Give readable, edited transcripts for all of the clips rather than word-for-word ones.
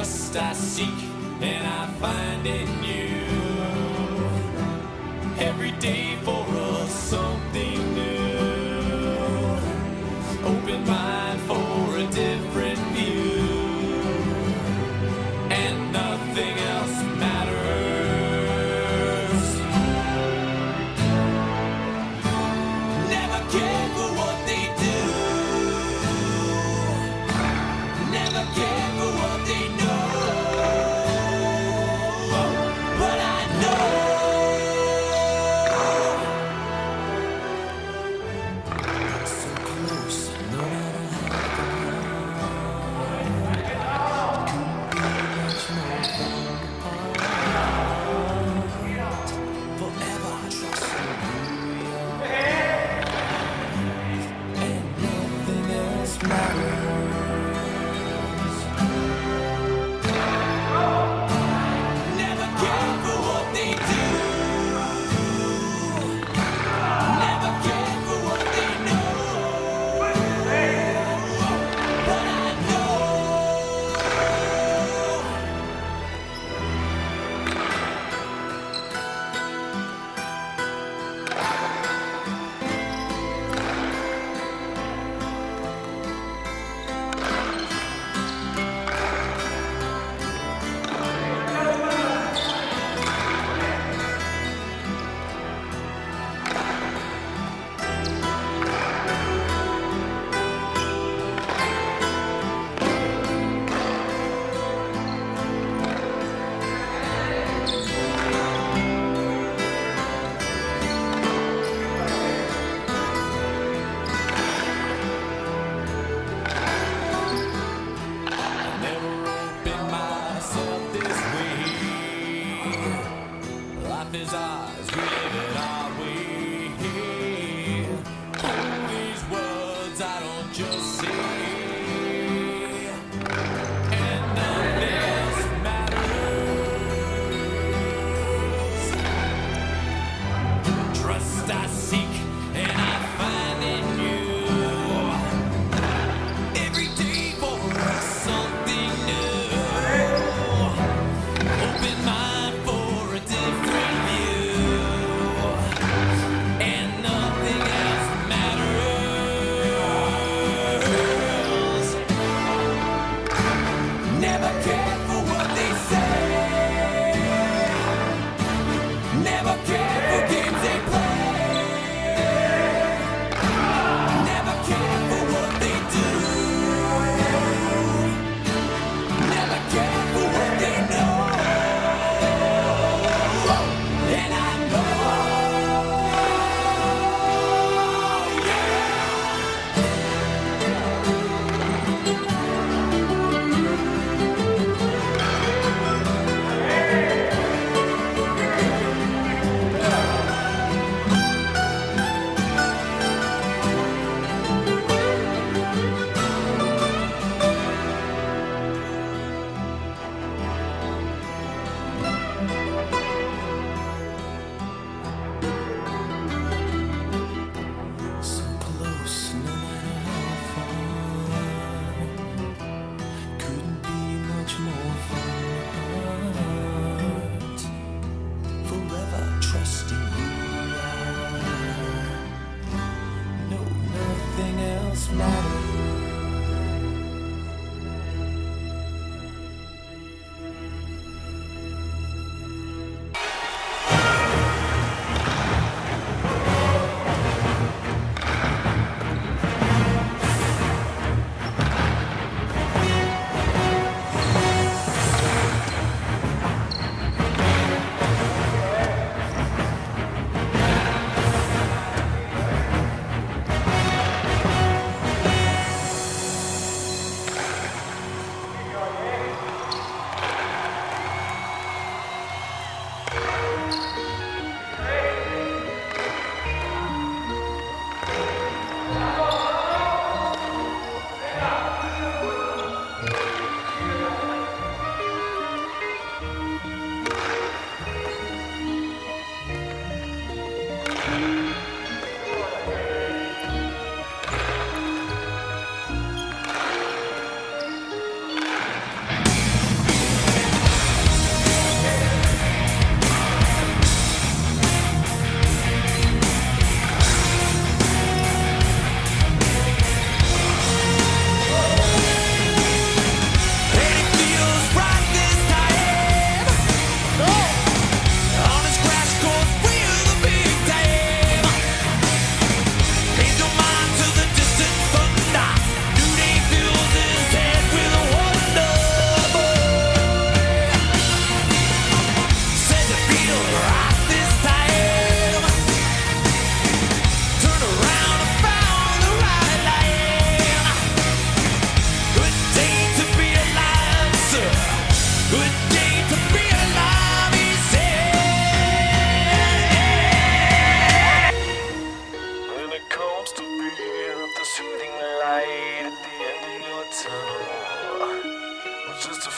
Trust I seek and I find in you. Every day for us something new. Open mind for a different view. And nothing else matters. Never care for what they do. Never care for what they know. But I know so close, no matter how much more apart. Forever trust and nothing else matters. Never care for what they do. Never care for what they know. But I know never opened myself this way. Life is ours, we live it our way. All these words I don't just say, and nothing else matters. Trust I seek and I find in you. Every day for us something new. Open mind for a different view. And nothing else matters. Never care for what they say. Never care for games they play. Never care for what they do. Never care for what they know. And I know, yeah.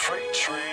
freight train.